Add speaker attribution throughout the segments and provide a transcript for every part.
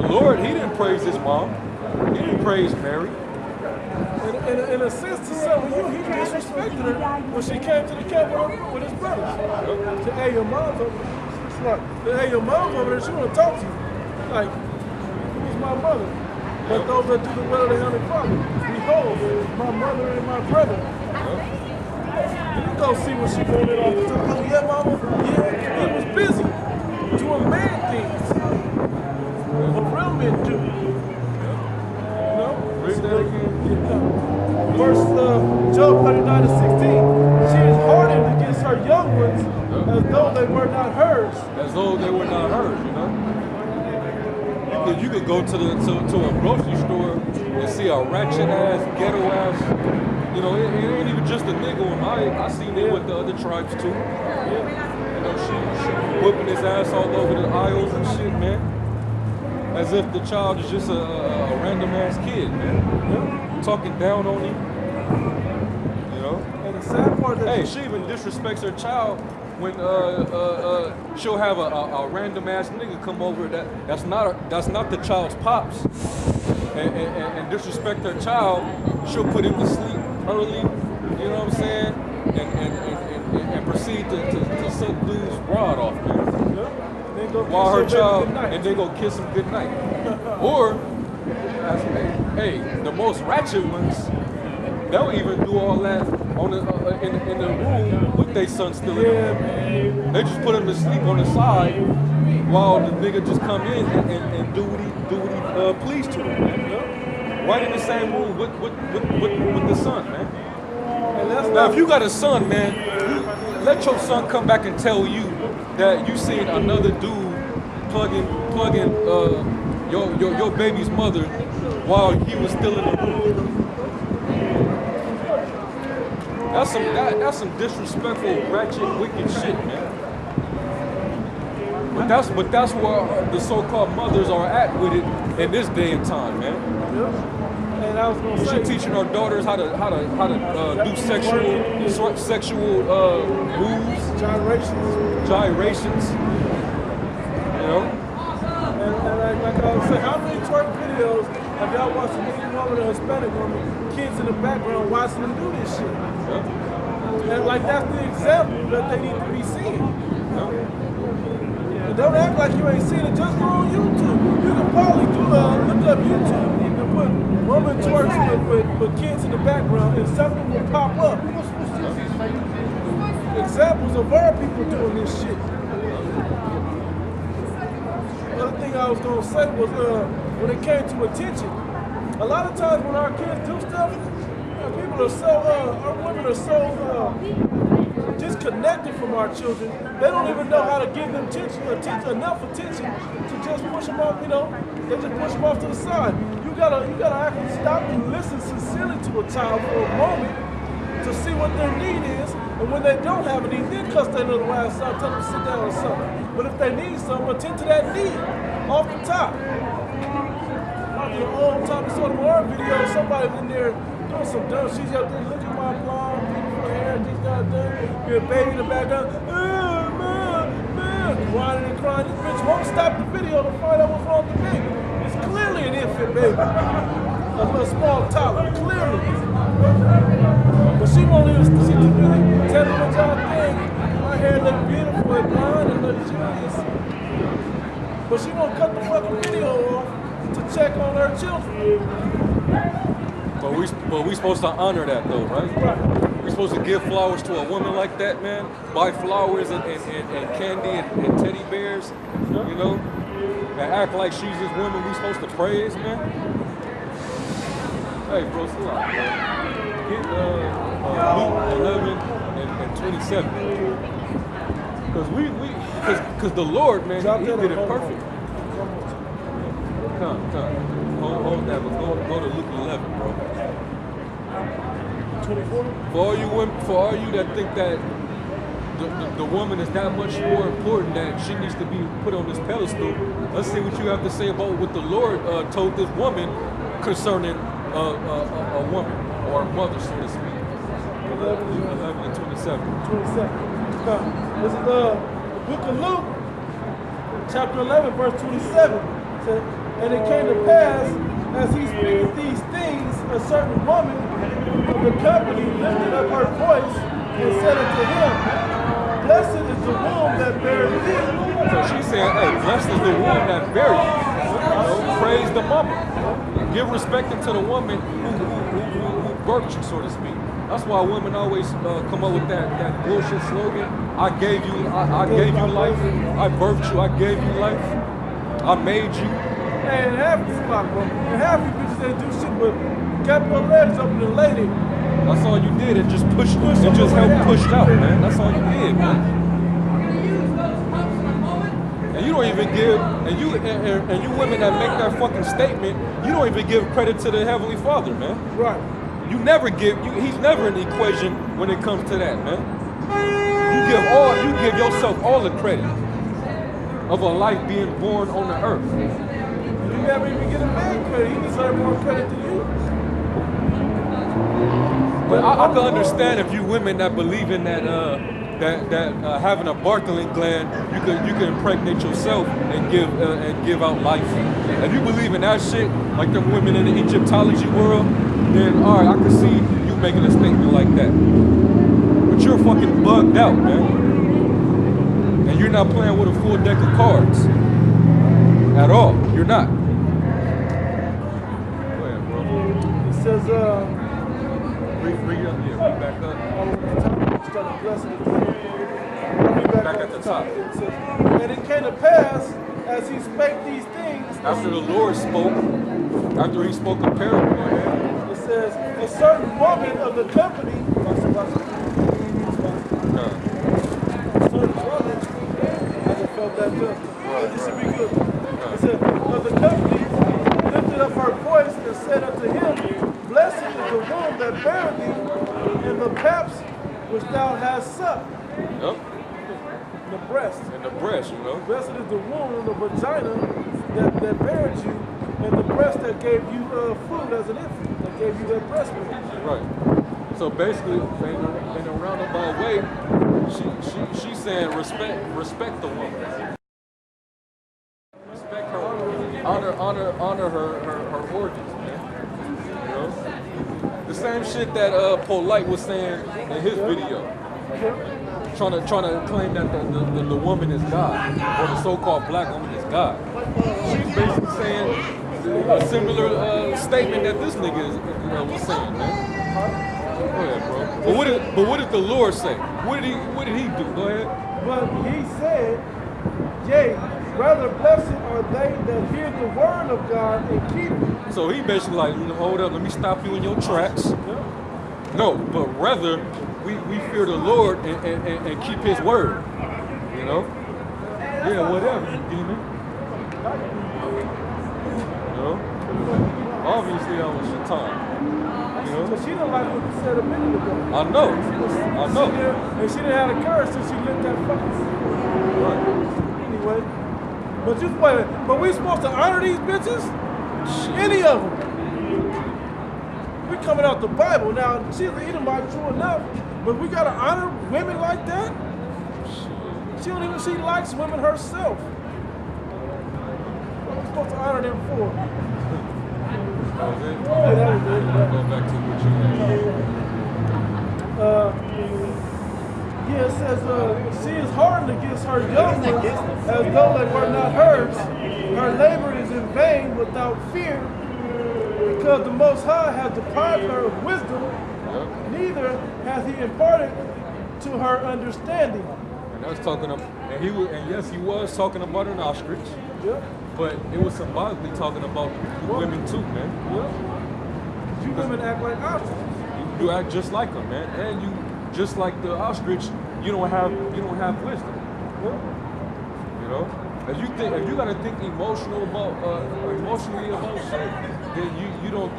Speaker 1: Lord, he didn't praise his mom. He didn't praise Mary.
Speaker 2: In a sense, to some of you, he disrespected her when she came to the camp with his brothers. Said, hey, your mom's over there. It's like, hey, your mom's over there. She want to talk to you. Like, who's my mother? But those that do the will of the Heavenly Father. Behold, my mother and my brother. You go see what she wanted off the top. Oh, yeah, mama. Yeah, he was busy doing man things. What real men do.
Speaker 1: Read that again.
Speaker 2: Verse Job 39:16. She is hardened against her young ones as though they were not hers.
Speaker 1: As though they were not hers, you know. You could go to a grocery store and see a ratchet ass, ghetto ass. You know, it ain't even just a nigga one. I seen it with the other tribes too. You know, she whipping his ass all over the aisles and shit, man. As if the child is just a random ass kid, man. Talking down on him. You know?
Speaker 2: And the sad part that
Speaker 1: she even disrespects her child when she'll have a random ass nigga come over that's not the child's pops and disrespect her child. She'll put him to sleep early, you know what I'm saying? And proceed to suck dude's rod off, man. While her child, and they go kiss him goodnight. Or, the most ratchet ones, they'll even do all that on in the room with their son still in the room. They just put him to sleep on the side while the nigga just come in and do what he pleased to him, man. Right in the same room with the son, man. Now, if you got a son, man, let your son come back and tell you that you seen another dude plugging your baby's mother while he was still in the room. That's some disrespectful, ratchet, wicked shit, man. But that's where the so-called mothers are at with it in this day and time, man.
Speaker 2: And I was gonna say,
Speaker 1: she's teaching our daughters how to do sexual moves, gyrations. You know.
Speaker 2: And like I was saying, how many twerk videos have y'all watched? A Indian woman, a Hispanic woman, kids in the background watching them do this shit? And like that's the example that they need to be seeing. And don't act like you ain't seen it. Just go on YouTube. You can probably look up YouTube and put woman twerks with kids in the background, and something will pop up. Examples of our people doing this shit. Another thing I was gonna say was when it came to attention. A lot of times when our kids do stuff, people are so, our women are so disconnected from our children. They don't even know how to give them enough attention to just push them off. You know, they just push them off to the side. You gotta actually stop and listen sincerely to a child for a moment to see what their need is, and when they don't have a need, then cuss their little ass out, tell them to sit down or something. But if they need something, attend to that need off the top. You know, on top of some of our videos, somebody's in there doing some dumb shit. She's out there, look at my blonde, beautiful hair, just got done. You're a baby in the background, man, whining and crying. This bitch won't stop the video to find out what's wrong with the baby. It's clearly an infant baby. A little small toddler, clearly. But she won't even see the video. Tell me what y'all think. My hair look beautiful and blonde and look genius. But she won't cut the fucking video off to check on her children.
Speaker 1: But we supposed to honor that though, right? We're supposed to give flowers to a woman like that, man. Buy flowers and candy and teddy bears, you know? And act like she's this woman we supposed to praise, man. Hey, bro, chill out, bro. Get Luke 11 and 27. Because the Lord, man, he did it perfect. Come. Hold that, but go to Luke 11, bro.
Speaker 2: 24?
Speaker 1: For all you that think that the woman is that much more important that she needs to be put on this pedestal, let's see what you have to say about what the Lord told this woman concerning a woman or a mother, so to speak. 11 and 27.
Speaker 2: 27. This is the book of Luke, chapter 11, verse 27. It says, And it came to pass, as he speaketh these things, a certain woman of the company lifted up her voice and said unto him, Blessed is the womb that bare thee.
Speaker 1: So she's saying, hey, blessed is the womb that buried you. You know, praise the mama. Give respect to the woman who birthed you, so to speak. That's why women always come up with that bullshit slogan. I gave you life. I birthed you. I gave you life. I made you.
Speaker 2: And half these black women, and half these bitches they do shit but got your legs up in the lady.
Speaker 1: That's all you did, and just push and just help push out, man. That's all you did, man. And you don't even give, and you women that make that fucking statement, you don't even give credit to the Heavenly Father, man.
Speaker 2: Right.
Speaker 1: You never he's never in the equation when it comes to that, man. You give yourself all the credit of a life being born on the earth.
Speaker 2: You never even get a man credit. He deserves more credit than you.
Speaker 1: But I can understand if you women that believe in that having a Bartholin gland, you can impregnate yourself and give out life. If you believe in that shit, like them women in the Egyptology world, then all right, I can see you making a statement like that. But you're fucking bugged out, man. And you're not playing with a full deck of cards at all. You're not. Go ahead, bro.
Speaker 2: It says,
Speaker 1: Read back up. Back at the top.
Speaker 2: It says, and it came to pass, as he spake these things,
Speaker 1: After the Lord spoke, after he spoke a parable, man.
Speaker 2: it says, a certain woman of the company, a certain woman, I just felt that just. This should be good. It said, of the company lifted up her voice and said unto him, Blessed is the womb that bare thee, and the paps which thou hast sucked.
Speaker 1: Yep.
Speaker 2: The breast.
Speaker 1: In the breast, you know.
Speaker 2: Blessed is the womb and the vagina that bare you, and the breast that gave you food as an infant, that gave you that breast milk.
Speaker 1: Right. So basically, in a roundabout way, she's saying respect the woman. Respect her. Honor her organs, man. You know? The same shit that Polite was saying in his video. Trying to claim that the woman is God, or the so-called black woman is God. She's basically saying a similar statement that this nigga was saying, man. Go ahead, bro. But what did the Lord say? What did he do? Go ahead.
Speaker 2: But he said, yea, rather blessed are they that hear the word of God and keep it.
Speaker 1: So he basically like, hold up, let me stop you in your tracks. No, but rather we fear the Lord and keep his word. You know? Yeah, whatever, you demon. You know? Obviously that was your time. You know?
Speaker 2: So she didn't like what you said a minute ago.
Speaker 1: I know.
Speaker 2: And she didn't have the courage till she lit that fucking.
Speaker 1: Right.
Speaker 2: Anyway. But we supposed to honor these bitches? Any of them. We coming out the Bible. Now, she's an Edomite, true enough, but we gotta honor women like that? She likes women herself. What are we supposed to honor them for?
Speaker 1: That was it?
Speaker 2: Yeah, that was it.
Speaker 1: Go back to what you
Speaker 2: It says, she is hardened against her young ones as though they were not hers. Her labor is in vain without fear, because the Most High has deprived her of wisdom, neither has he imparted to her understanding.
Speaker 1: And that's talking about, and yes, he was talking about an ostrich.
Speaker 2: Yep.
Speaker 1: But it was symbolically talking about women too, man.
Speaker 2: Yep. You women act like ostriches.
Speaker 1: You act just like them, man. And you, just like the ostrich, you don't have wisdom.
Speaker 2: Yep.
Speaker 1: You know? If you gotta think emotionally about shit, then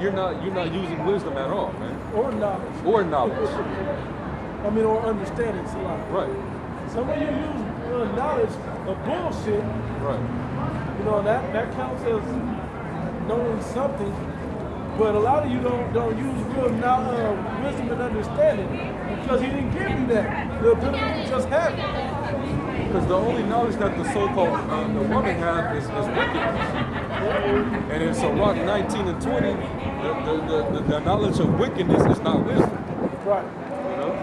Speaker 1: you're not using wisdom at all, man.
Speaker 2: Or knowledge.
Speaker 1: Or knowledge.
Speaker 2: I mean, or understanding, Salah.
Speaker 1: Right.
Speaker 2: Some of you use knowledge of bullshit.
Speaker 1: Right.
Speaker 2: You know, that counts as knowing something. But a lot of you don't use real wisdom and understanding because he didn't give you that. The ability to just have it.
Speaker 1: Because the only knowledge that the so-called the woman has is wickedness. And in Sirach 19 and 20, the knowledge of wickedness is not wisdom.
Speaker 2: Right.
Speaker 1: You know?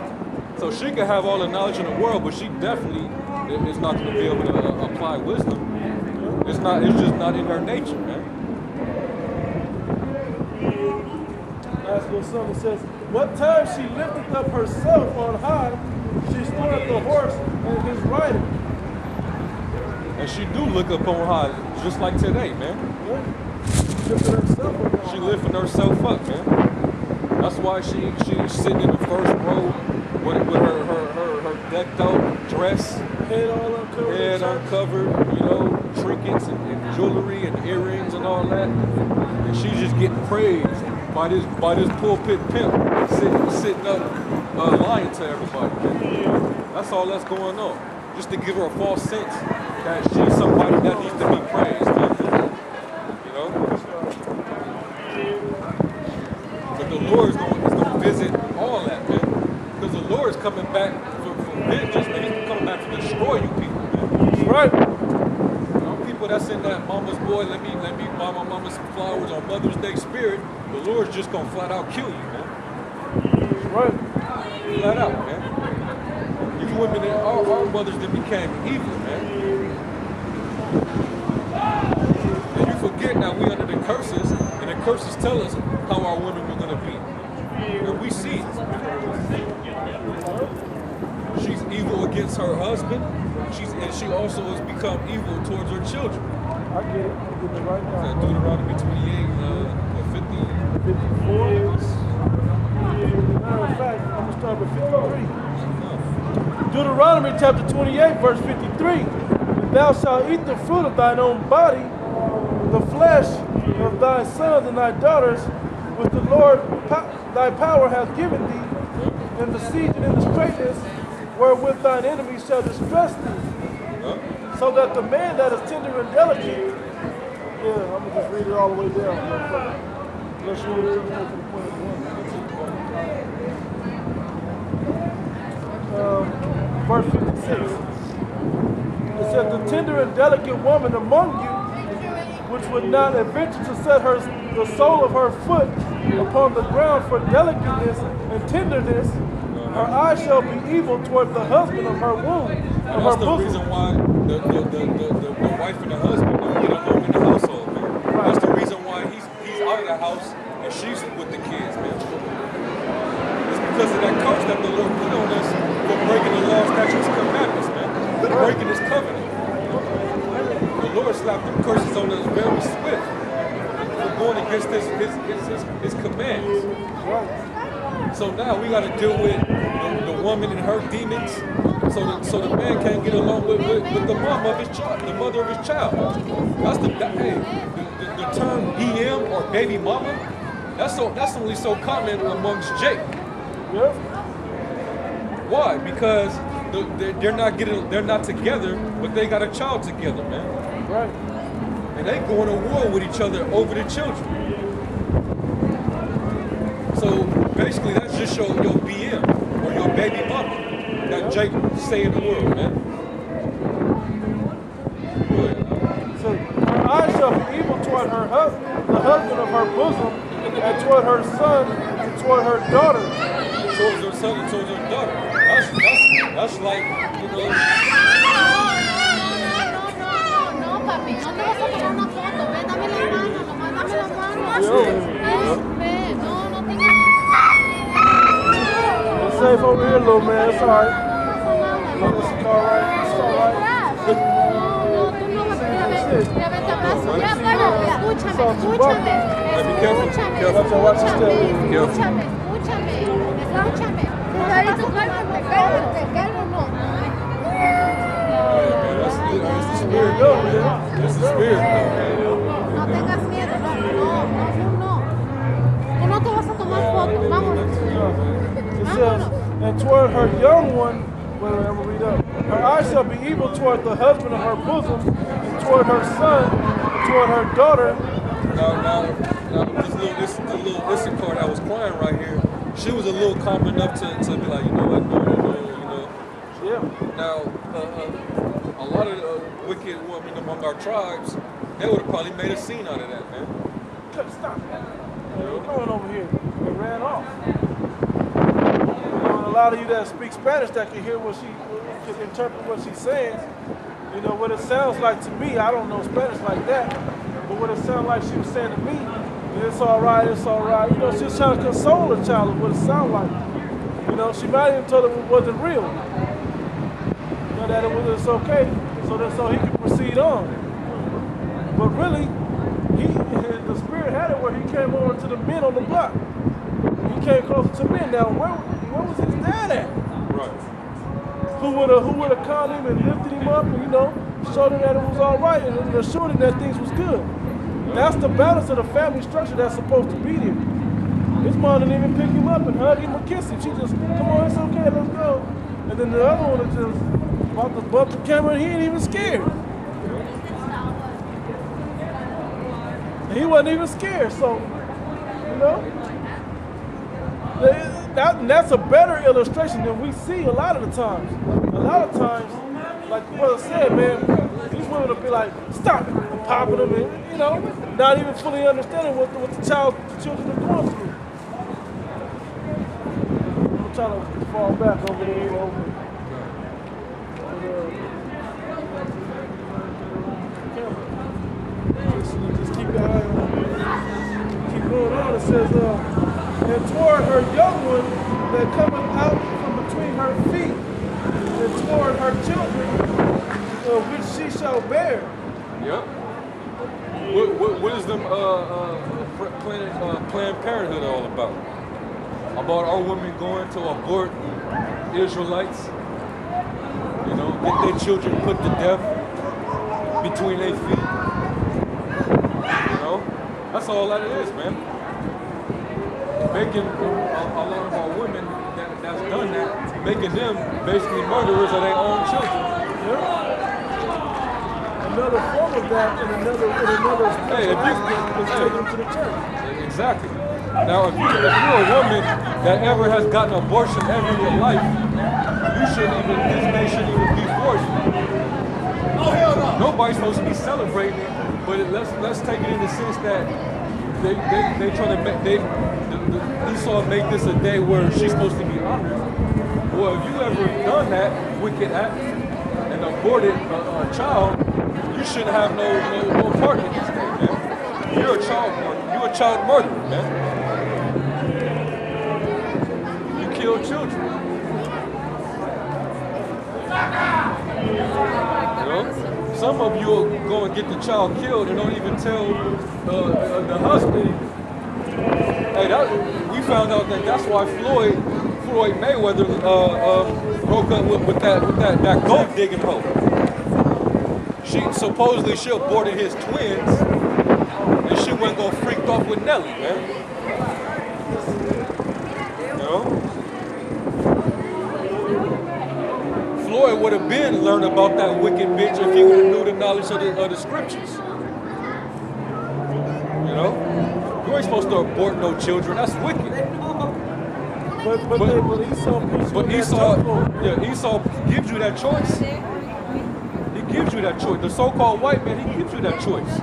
Speaker 1: So she can have all the knowledge in the world, but she definitely is not going to be able to apply wisdom. It's just not in her nature, man.
Speaker 2: Last little song that says, what time she lifted up herself on high, she stood the horse and his rider.
Speaker 1: And she do look up on high, just like today, man.
Speaker 2: Yeah. She lifted herself up on
Speaker 1: She
Speaker 2: high.
Speaker 1: lifting herself up, man. That's why she's sitting in the first row with her decked out dress,
Speaker 2: Head all uncovered.
Speaker 1: head uncovered, you know, trinkets and jewelry and earrings and all that. And she's just getting praised by this pulpit pimp sitting up lying to everybody, man. That's all that's going on. Just to give her a false sense that she's somebody that needs to be praised, man. You know? But the Lord is going to visit all that, man. Because the Lord is coming back for vengeance, man. He's coming back to destroy you people, man.
Speaker 2: Right.
Speaker 1: You know, people that's in that mama's boy, let me buy my mama some flowers on Mother's Day spirit, the Lord's just going to flat out kill you, man.
Speaker 2: Right.
Speaker 1: Flat out, man. You women, our mothers that became evil, man. And you forget now we under the curses, and the curses tell us how our women were going to be. And we see it. She's evil against her husband, and she also has become evil towards her children.
Speaker 2: I get it. I'm getting it right now.
Speaker 1: Deuteronomy 28,
Speaker 2: 54. Matter of fact, I'm going to start with 53. Deuteronomy chapter 28, verse 53. Thou shalt eat the fruit of thine own body, the flesh of thy sons and thy daughters, which the Lord thy power hath given thee, in the siege and in the straitness, wherewith thine enemies shall distress thee. So that the man that is tender and delicate, I'm going to just read it all the way down. Unless you want to jump over to the point verse 56. It says, the tender and delicate woman among you, which would not adventure to set the sole of her foot upon the ground for delicateness and tenderness, her eye shall be evil toward the husband of her womb, of her
Speaker 1: that's the
Speaker 2: bosom.
Speaker 1: reason why the wife and the husband don't get along in the household, man. That's the reason why he's out of the house and she's with the kids, man. It's because of that curse that the Lord put on us for breaking the law, statutes, and commandments, man. For breaking his covenant. The Lord slapped them curses on us very swift for going against his commands. So now we got to deal with the woman and her demons, so the man can't get along with the mom of his child, the mother of his child. That's the term BM or baby mama. That's only so common amongst Jake.
Speaker 2: Yep.
Speaker 1: Why? Because they're not together, but they got a child together, man.
Speaker 2: Right.
Speaker 1: And they going to war with each other over the children. So basically, that's just your BM or your baby mama that Jake say in the world, man.
Speaker 2: So her eyes shall be evil toward her the husband of her bosom, and toward her son, and toward her daughter.
Speaker 1: Towards her son and towards her daughter. That's like, you know.
Speaker 3: No, papi, no te vas a tomar una foto, ven, dame la mano, nomás dame la mano. Ven, no tengas.
Speaker 2: It's safe over here, little man. It's all right. It's all right. It's all right.
Speaker 3: No, tú no vas a ver, mira, ven, te abrazo. Ya, bueno, escúchame.
Speaker 1: That's the spirit.
Speaker 3: No tengas miedo, no. Tú no te vas a tomar fotos, vámonos.
Speaker 2: It says, and toward her young one, wait, I'm gonna read up. Her eyes shall be evil toward the husband of her bosom, and toward her son, and toward her daughter.
Speaker 1: Now, this little card that was crying right here, she was a little calm enough to be like, you know what, no, you know.
Speaker 2: Yeah.
Speaker 1: Now, a lot of wicked women among our tribes, They would have probably made a scene out of that, man.
Speaker 2: Stop. You're going over here. They ran off. And a lot of you that speak Spanish that can hear what she, can interpret what she's saying, you know, what it sounds like to me, I don't know Spanish like that, but what it sounds like she was saying to me, it's all right, it's all right. You know, she was trying to console the child of what it sounded like. You know, she might even told him it wasn't real. You know, that it's okay, so he could proceed on. But really, the spirit had it where he came over to the men on the block. He came closer to men. Now, where was his dad at?
Speaker 1: Right.
Speaker 2: Who would have called him and lifted him up and, you know, showed him that it was all right and assured him that things was good. That's the balance of the family structure that's supposed to be there. His mom didn't even pick him up and hug him or kiss him. She just, come on, it's okay, let's go. And then the other one was just about to bump the camera and he ain't even scared. He wasn't even scared, so, you know, that's a better illustration than we see a lot of the times. A lot of times, like the brother said, man, these women will be like, stop it, and popping them, and, you know, not even fully understanding what the children are going through. I'm trying to fall back over there. Just keep your eye on it. Keep going on. It says, and toward her young one that cometh out from between her feet, and toward her children, which she shall bear.
Speaker 1: Yep. What is them Planned Parenthood all about? About our women going to abort Israelites? You know, get their children put to death between their feet. That's all that it is, man. Making a lot of our women that's done that, making them basically murderers of their own children.
Speaker 2: Yeah. Another form of that in another
Speaker 1: hey, if you
Speaker 2: take them to the church.
Speaker 1: Exactly. Now, if you're a woman that ever has gotten an abortion ever in your life, this day shouldn't even be forced. Oh, hell no. Nobody's supposed to be celebrating it. But let's take it in the sense that they try to make Esau make this a day where she's supposed to be honored. Well, if you ever done that wicked act and aborted a child, you shouldn't have no part in this day, man. You're a child murderer, man. You kill children. You know? Some of you will go and get the child killed and don't even tell the husband. Hey, we found out that that's why Floyd Mayweather broke up with that gold digging hoe. She aborted his twins, and she wasn't gonna freak off with Nelly, man. You know? Floyd would have been learned about that wicked bitch if he would have knew the knowledge of the scriptures. You know? You ain't supposed to abort no children. That's wicked. But Esau gives you that choice. He gives you that choice. The so-called white man, he gives you that choice.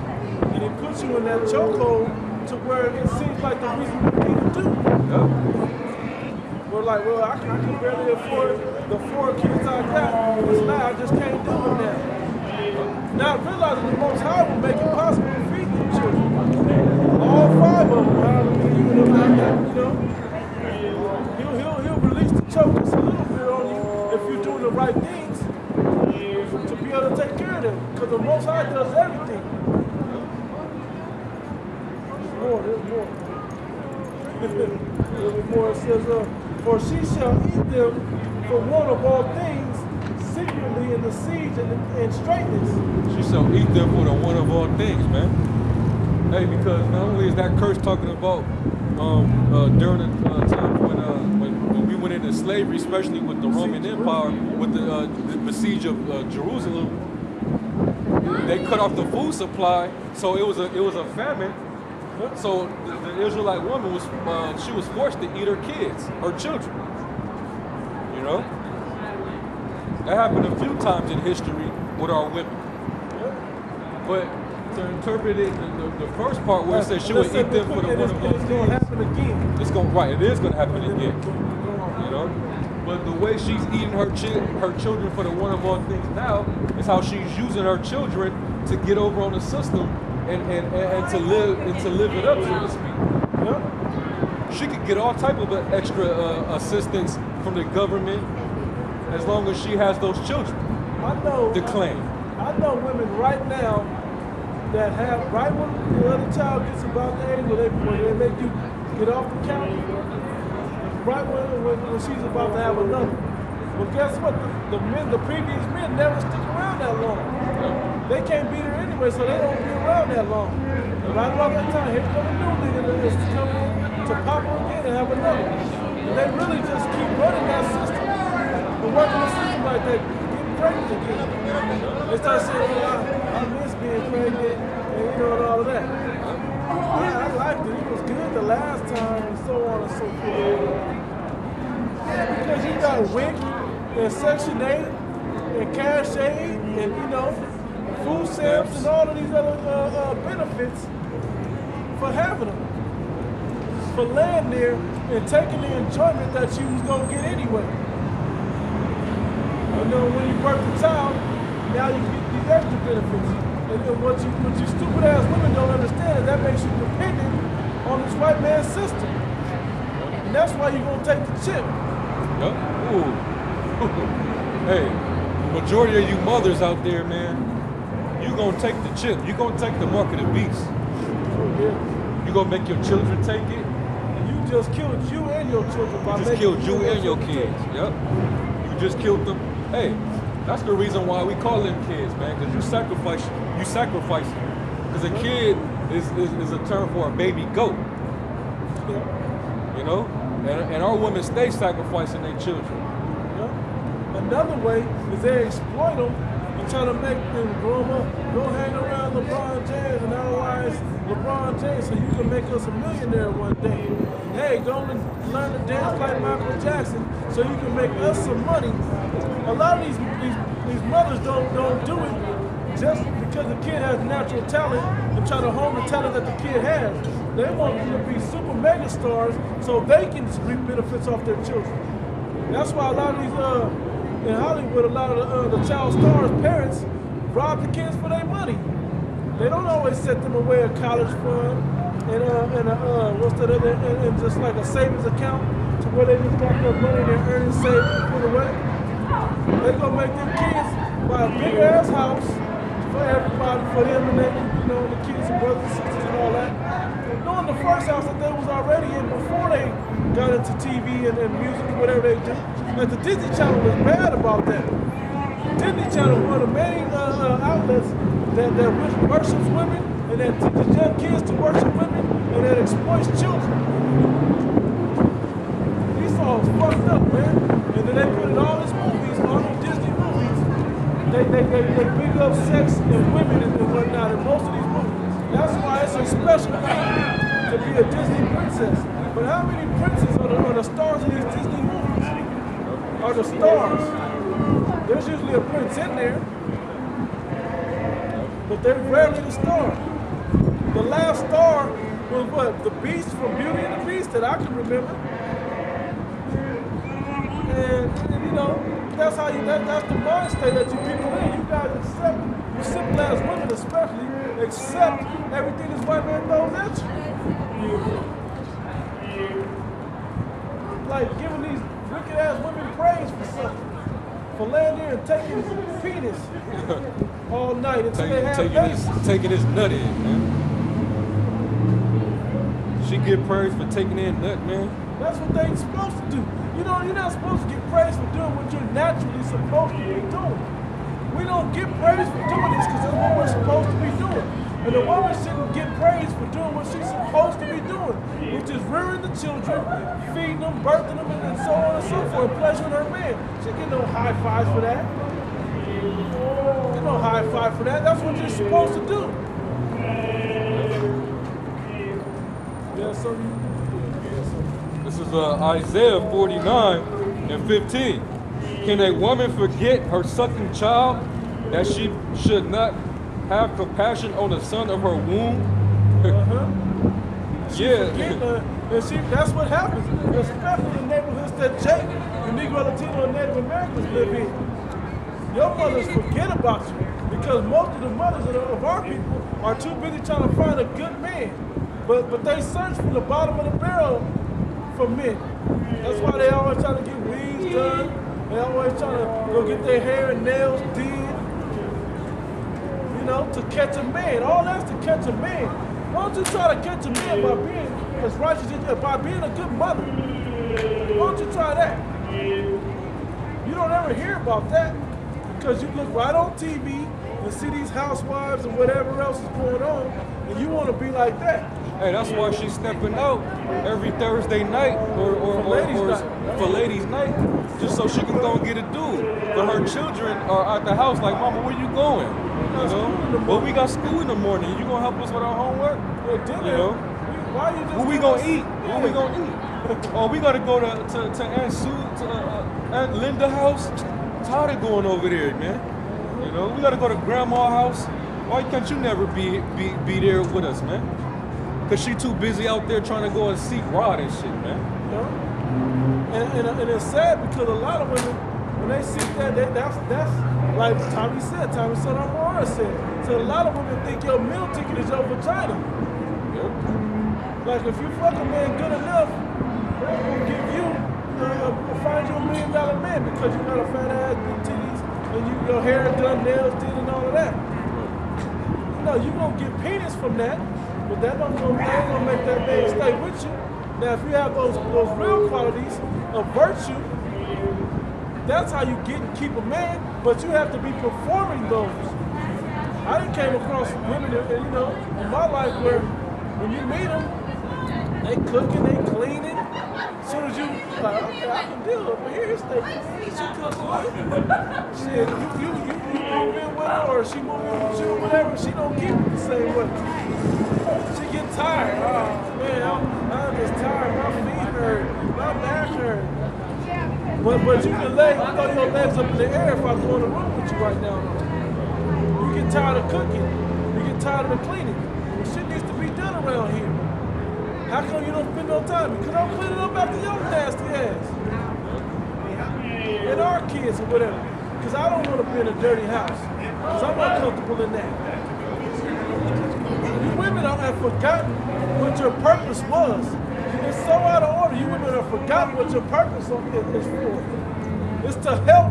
Speaker 2: And he puts you in that chokehold to where it seems like the reasonable thing to do.
Speaker 1: Yeah.
Speaker 2: We're like, well, I can barely afford the 4 kids I got. It's not, I just can't do it now. Not realizing the Most High will make it possible to feed them children. All 5 of them, he'll release the choke just a little bit on you if you're doing the right things to be able to take care of them. Because the Most High does everything. There's more. There's more. It says, for she shall eat them for one of all things, secretly in the siege and straightness.
Speaker 1: She shall eat them for the one of all things, man. Hey, because not only is that curse talking about during the time when we went into slavery, especially with the Roman Empire, with the siege of Jerusalem, they cut off the food supply, so it was a famine. So the Israelite woman was forced to eat her kids, her children. You know, that happened a few times in history with our women. But to interpret it, the first part where it says she would eat them for the one of
Speaker 2: It's going to happen again.
Speaker 1: It's going right. It is going to happen again. You know, but the way she's eating her children for the one of all things now is how she's using her children to get over on the system and to live it up, so to speak.
Speaker 2: Yep.
Speaker 1: She could get all type of extra assistance from the government as long as she has those children to claim.
Speaker 2: I know women right now that have, right when the other child gets about the age where they make you get off the couch, right when she's about to have another. Well, guess what? The previous men never stick around that long. They can't beat her anyway, so they don't be around that long. And right about that time, here comes a new nigga that's coming in to pop her again and have another. And they really just keep running that system and working the system like that, getting pregnant again. They start saying, well, I miss being pregnant and and all of that. I liked it. It was good the last time and so on and so forth. Because you got WIC and Section 8 and cash aid and, food stamps and all of these other benefits for having them. For laying there and taking the enjoyment that you was going to get anyway. When you birth a child, now you get these extra benefits. And what you stupid ass women don't understand is that makes you dependent on this white man's system. And that's why you're going to take the chip.
Speaker 1: Yep. Ooh. Hey, majority of you mothers out there, man, you're going to take the chip. You're going to take the mark of the beast.
Speaker 2: Oh, yeah.
Speaker 1: You're going to make your children take it.
Speaker 2: You just killed you and your children by
Speaker 1: You just killed you and your kids. Yep. You just killed them. Hey, that's the reason why we call them kids, man, because you sacrifice them. Because a kid is a term for a baby goat.
Speaker 2: Yeah.
Speaker 1: You know? And our women stay sacrificing their children.
Speaker 2: Yeah. Another way is they exploit them and try to make them grow up. Go hang around LeBron James and analyze LeBron James so you can make us a millionaire one day. Hey, go and learn to dance like Michael Jackson so you can make us some money. A lot of these mothers don't do it just because the kid has natural talent and try to hone the talent that the kid has. They want them to be super mega stars so they can reap benefits off their children. That's why a lot of these, in Hollywood, a lot of the child stars' parents rob the kids for their money. They don't always set them away a college fund and just like a savings account to where they just got their money they're earning, saving, put away. They gonna make them kids buy a big ass house for everybody, for them and the kids and brothers and sisters and all that. Knowing the first house that they was already in before they got into TV and music and whatever they do. Like the Disney Channel was bad about that. Disney Channel was one of the main outlets that worships women and that teaches young kids to worship women and that exploits children. These songs fucked up, man. And then they put in all these movies, all these Disney movies. They big up sex and women and whatnot in most of these movies. That's why it's a special thing to be a Disney princess. But how many princes are the stars of these Disney movies? Are the stars? There's usually a prince in there, but they're rarely the star. The last star was what? The Beast from Beauty and the Beast that I can remember. And that's how that's the mind state that you people in. You guys accept, you simple ass women especially, accept everything this white man throws at you. Like giving these wicked ass women praise for something. For laying there and taking his penis all night until they have babies.
Speaker 1: Taking his nut in, man. She get praise for taking in nut, man.
Speaker 2: That's what they supposed to do. You're not supposed to get praise for doing what you're naturally supposed to be doing. We don't get praise for doing this because that's what we're supposed to be doing. And the woman shouldn't get praise for doing what she's supposed to be doing, which is rearing the children, feeding them, birthing them, and so on and so forth, and pleasuring her man. She get no high fives for that. Get no high five for that. That's what you're supposed to do.
Speaker 1: This is Isaiah 49 and 15. Can a woman forget her sucking child that she should not have compassion on the son of her womb.
Speaker 2: Uh-huh.
Speaker 1: Yeah.
Speaker 2: And see, that's what happens, especially in neighborhoods that Jake, the Negro, Latino, and Native Americans live in. Your mothers forget about you because most of the mothers of our people are too busy trying to find a good man. But they search from the bottom of the barrel for men. That's why they always try to get weeds done. They always try to go get their hair and nails did. You know, to catch a man. All that's to catch a man. Why don't you try to catch a man by being as righteous as by being a good mother? Why don't you try that? You don't ever hear about that because you look right on TV and see these housewives and whatever else is going on, and you want to be like that.
Speaker 1: Hey, that's why she's stepping out every Thursday night for ladies' night, just so she can go and get a dude. But her children are at the house like, Mama, where you going? You know? Well, we got school in the morning. You gonna help us with our homework?
Speaker 2: Well, dinner,
Speaker 1: you know?
Speaker 2: Why you just
Speaker 1: What we gonna eat? What we gonna eat? Oh, we gotta go to Aunt Sue, to Aunt Linda's house. Tired of going over there, man. You know, we gotta go to Grandma's house. Why can't you never be there with us, man? Cause she too busy out there trying to go and seek Rod and shit, man.
Speaker 2: Yeah. And it's sad because a lot of women, when they see that's like Tommy Sotomayor said. So a lot of women think your meal ticket is your vagina.
Speaker 1: Yep.
Speaker 2: Like if you fuck a man good enough, they're gonna give you, find you $1 million man because you got a fat ass, big titties, and your hair done, nails did, and all of that. No, you gonna get penis from that, but that ain't gonna make that man stay with you. Now, if you have those real qualities of virtue, that's how you get and keep a man, but you have to be performing those. I done came across women, you know, in my life where when you meet them, they cooking, they cleaning. As soon as you, like, okay, I can deal with it. Here's the she cook good. Shit, you move in with her or she move in with you or whatever, she don't keep it the same way. She get tired. Oh, man, I'm just tired. My feet hurt. My back hurt. But you can throw your legs up in the air if I go in the room with you right now. You get tired of cooking. You get tired of the cleaning. Shit needs to be done around here. How come you don't spend no time? Because I'm cleaning up after your nasty ass. And our kids or whatever. Because I don't want to be in a dirty house. Because I'm not comfortable in that. You women have forgotten what your purpose was. It's so out of order. You women have forgotten what your purpose is for. It's to help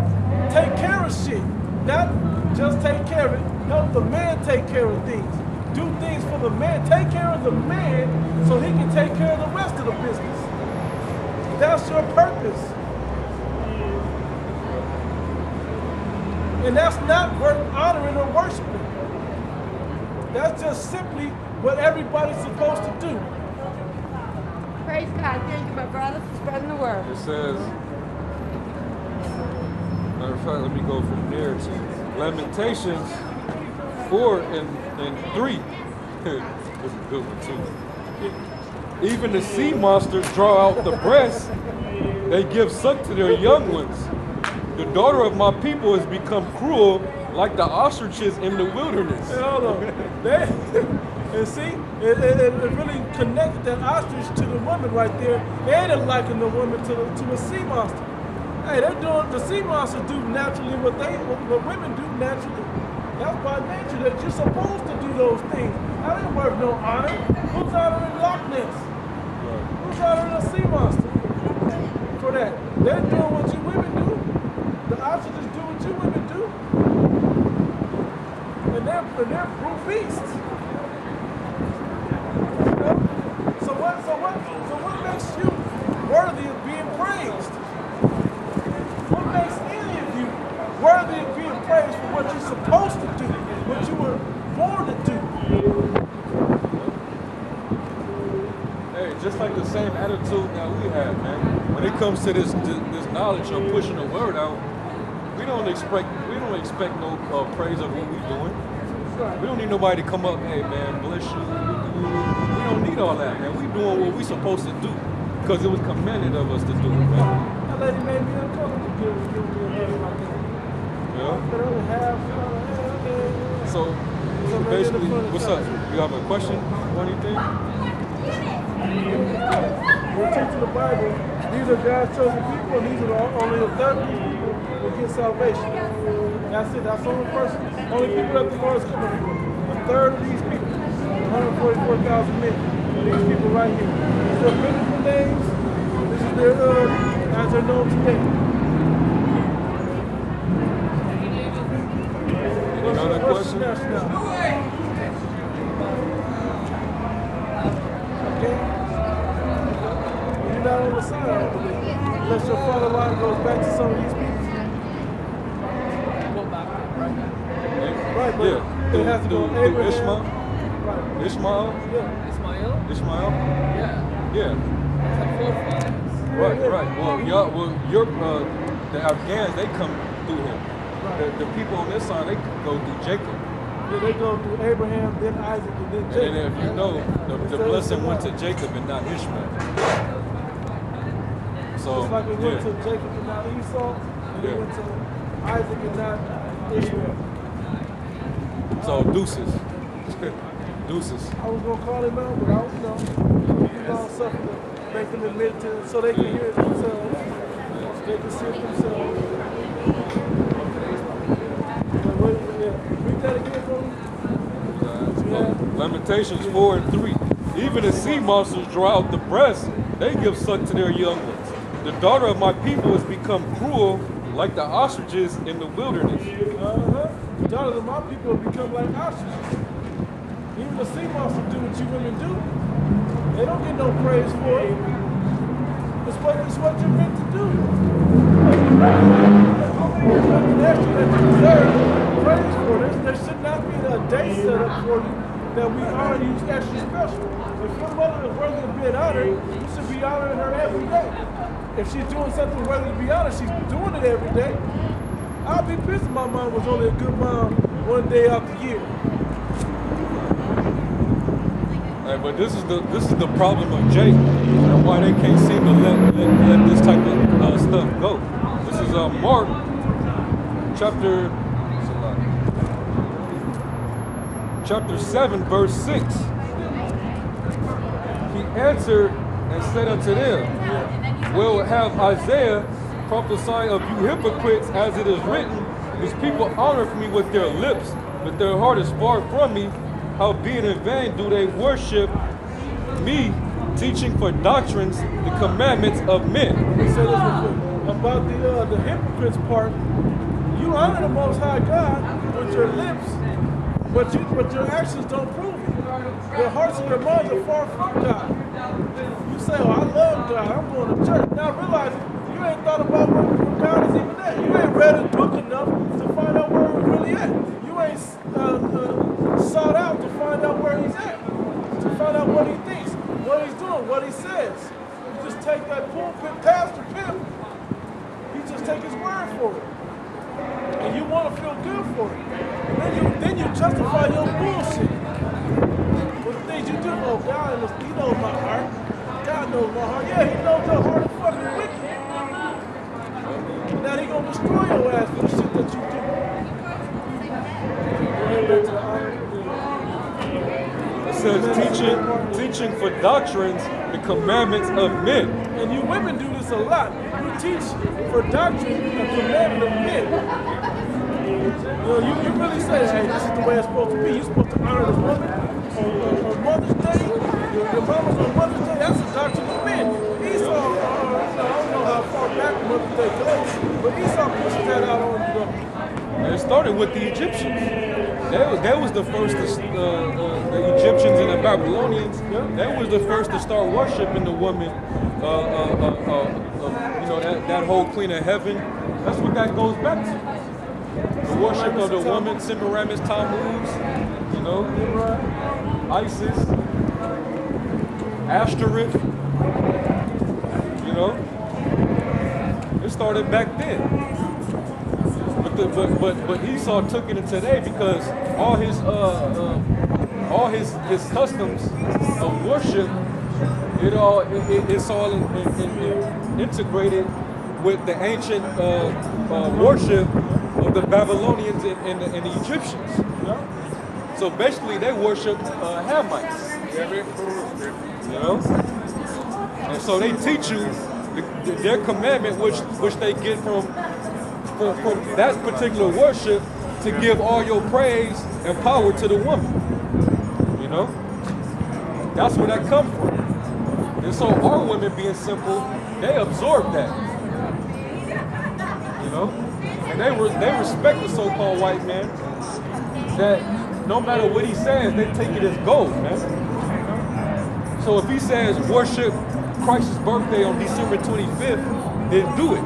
Speaker 2: take care of shit. Not just take care of it. Help the man take care of things. Do things for the man. Take care of the man so he can take care of the rest of the business. That's your purpose. And that's not worth honoring or worshiping. That's just simply what everybody's supposed to do.
Speaker 4: Praise God. Thank you, my brother, for spreading the word.
Speaker 1: It says, matter of fact, let me go from there to Lamentations 4 and 3. That's a good one too. Even the sea monsters draw out the breast. They give suck to their young ones. The daughter of my people has become cruel like the ostriches in the wilderness.
Speaker 2: Hey, hold on. And see, it really connected that ostrich to the woman right there. And it likened the woman to a sea monster. Hey, the sea monsters do naturally what women do naturally. That's by nature that you're supposed to do those things. That ain't worth no honor. Who's honoring Loch Ness? Who's honoring a sea monster? For that. They're doing what you women do. The ostriches do what you women do. And they're brute beasts. You know? So what makes you worthy of being praised? What makes any of you worthy of being praised for what you're supposed to do, what you were born to do?
Speaker 1: Hey, just like the same attitude that we have, man. When it comes to this knowledge of pushing the word out, we don't expect no praise of what we're doing. We don't need nobody to come up, hey man, bless you. We don't need all that, man. We doing what we supposed to do because it was commanded of us to do it, man.
Speaker 2: That lady made me uncomfortable giving me a hug like that.
Speaker 1: Yeah.
Speaker 2: I could only have,
Speaker 1: So
Speaker 2: So maybe in the
Speaker 1: basically,
Speaker 2: front of
Speaker 1: what's
Speaker 2: the
Speaker 1: up? You have a question or anything?
Speaker 2: We're teaching the Bible. These are God's chosen people, and these are only a third of these people will get salvation. That's it. That's the only person, only people that the Lord is coming for. A third of these people, 144,000 men. These people right here. These are biblical names. This is their as they're known today.
Speaker 1: Another
Speaker 2: What's
Speaker 1: question?
Speaker 2: your nationality? Okay? You're not on the side, I don't believe. Unless your father line goes back to some of these people. Right, but
Speaker 1: Yeah.
Speaker 2: it has to go
Speaker 1: Through
Speaker 2: Abraham.
Speaker 1: Ishmael?
Speaker 2: Right.
Speaker 1: Ishmael?
Speaker 2: Yeah.
Speaker 5: Ismail?
Speaker 1: Ishmael?
Speaker 5: Yeah.
Speaker 1: Yeah.
Speaker 5: It's like forefathers.
Speaker 1: Right, right. Well, your the Afghans, they come through him.
Speaker 2: Right.
Speaker 1: The people on this side, they go through Jacob.
Speaker 2: Yeah, they go through Abraham, then Isaac, and then
Speaker 1: And
Speaker 2: Jacob.
Speaker 1: then if you know, the blessing went to Jacob and not Ishmael. So,
Speaker 2: Just like it went
Speaker 1: yeah.
Speaker 2: to Jacob and not Esau, and
Speaker 1: Yeah.
Speaker 2: it went to Isaac and not Ishmael.
Speaker 1: So, deuces. Deuces.
Speaker 2: I was gonna call him out, but I was, he's long suffering to make them admit to it so they can hear it themselves. So they can see it themselves. Read that again for me. Yeah.
Speaker 1: Lamentations 4:3. Even the sea monsters draw out the breast, they give suck to their young ones. The daughter of my people has become cruel like the ostriches in the wilderness.
Speaker 2: The daughters of my people have become like ostriches. Even the sea monsters do what you women do. They don't get no praise for it. It's what you're meant to do. There's nothing extra that you deserve praise for. There should not be a day set up for you that we honor you extra special. If your mother is worthy of being honored, you should be honoring her every day. If she's doing something worthy to be honored, she's doing it every day. I'd be pissed if my mom was only a good mom one day out the year.
Speaker 1: Hey, but this is the problem of Jake and why they can't seem to let this type of stuff go. This is Mark chapter 7 verse 6. He answered and said unto them, well, have Isaiah prophesied of you hypocrites, as it is written, these people honor me with their lips, but their heart is far from me. Howbeit in vain do they worship me, teaching for doctrines the commandments of men.
Speaker 2: Let me say this real quick. About the hypocrites part, you honor the Most High God with your lips, but your actions don't prove it. Your hearts and your minds are far from God. You say, oh, I love God, I'm going to church. Now realize you ain't thought about where God is even at. You ain't read his book enough to find out where he's really at. You ain't sought out to find out where he's at, to find out what he thinks, what he's doing, what he says. You just take that pulpit pastor pimp, you just take his word for it. And you want to feel good for it. And then you justify your bullshit with the things you do. Oh, God, he knows my heart. God knows my heart. Yeah, he knows your heart is fucking wicked. Now he gonna destroy your ass for the shit that you do.
Speaker 1: It says teaching for doctrines the commandments of men.
Speaker 2: And you women do this a lot. You teach for doctrine the commandment of men. You really say, hey, this is the way it's supposed to be. You're supposed to honor the woman on Mother's Day. Your mama's on Mother's Day. That's the doctrine of men. Esau, I don't know how far back Mother's Day goes, but Esau pushed that out on you.
Speaker 1: It started with the Egyptians. That was the first, the Egyptians and the Babylonians, that was the first to start worshiping the woman, that whole queen of heaven. That's what that goes back to. The worship of the woman, Semiramis, Tammuz, Isis, Ashtoreth, it started back then. But Esau took it in today because all his customs of worship, it's all integrated with the ancient worship of the Babylonians and the Egyptians. So basically, they worship Hamites. You know, and so they teach you their commandment, which they get from that particular worship, to give all your praise and power to the woman. You know, that's where that comes from. And so our women, being simple, they absorb that. You know, and they respect the so-called white man. That no matter what he says, they take it as gold, man. So if he says worship Christ's birthday on December 25th, then do it.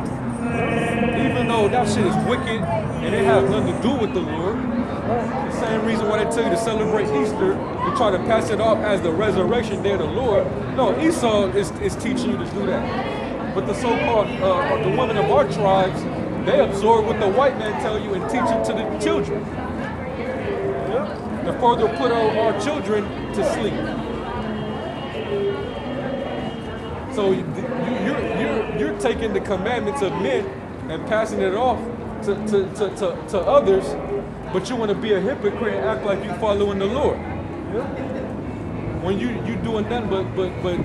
Speaker 1: Even though that shit is wicked and it has nothing to do with the Lord. The same reason why they tell you to celebrate Easter and try to pass it off as the resurrection day of the Lord. No, Esau is teaching you to do that. But the so-called the women of our tribes, they absorb what the white man tell you and teach it to the children. To further put our children to sleep. So you're taking the commandments of men and passing it off to others, but you want to be a hypocrite and act like you following the Lord. When you doing nothing but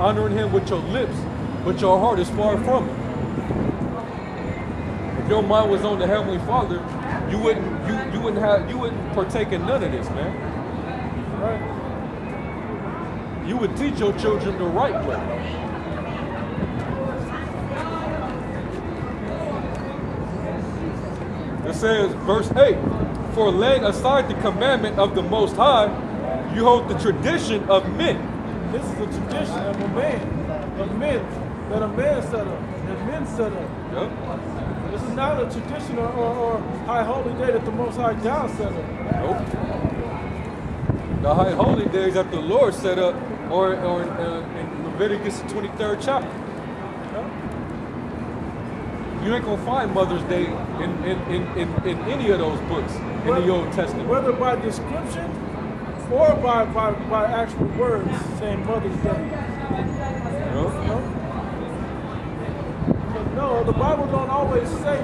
Speaker 1: honoring Him with your lips, but your heart is far from Him. If your mind was on the Heavenly Father, you wouldn't partake in none of this, man. Right? You would teach your children the right way. It says, verse 8, for laying aside the commandment of the Most High, you hold the tradition of men.
Speaker 2: This is the tradition of a man, that a man set up, that men set up.
Speaker 1: Yep.
Speaker 2: This is not a tradition or high holy day that the Most High God set up.
Speaker 1: Nope. The high holy days that the Lord set up, or in Leviticus 23rd chapter. You ain't gonna find Mother's Day in any of those books in the Old Testament.
Speaker 2: Whether by description or by actual words saying Mother's Day. No, the Bible don't always say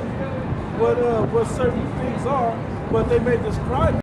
Speaker 2: what certain things are, but they may describe it.